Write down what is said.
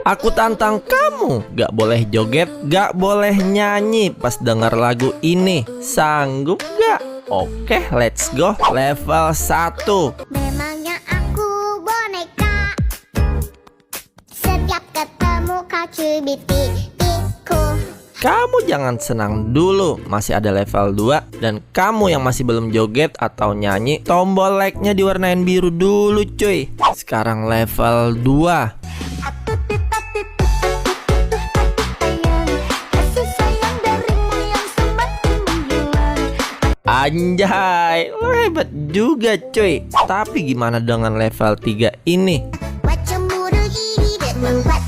Aku tantang kamu, gak boleh joget, gak boleh nyanyi pas denger lagu ini. Sanggup gak? Oke, let's go. Level 1. Memangnya aku boneka, setiap ketemu kau cubit-pipiku. Kamu jangan senang dulu, masih ada level 2. Dan kamu yang masih belum joget atau nyanyi, tombol like-nya diwarnain biru dulu cuy. Sekarang level 2. Anjay, lo hebat juga cuy. Tapi gimana dengan level 3 ini? Buat cemburu iri dan membuat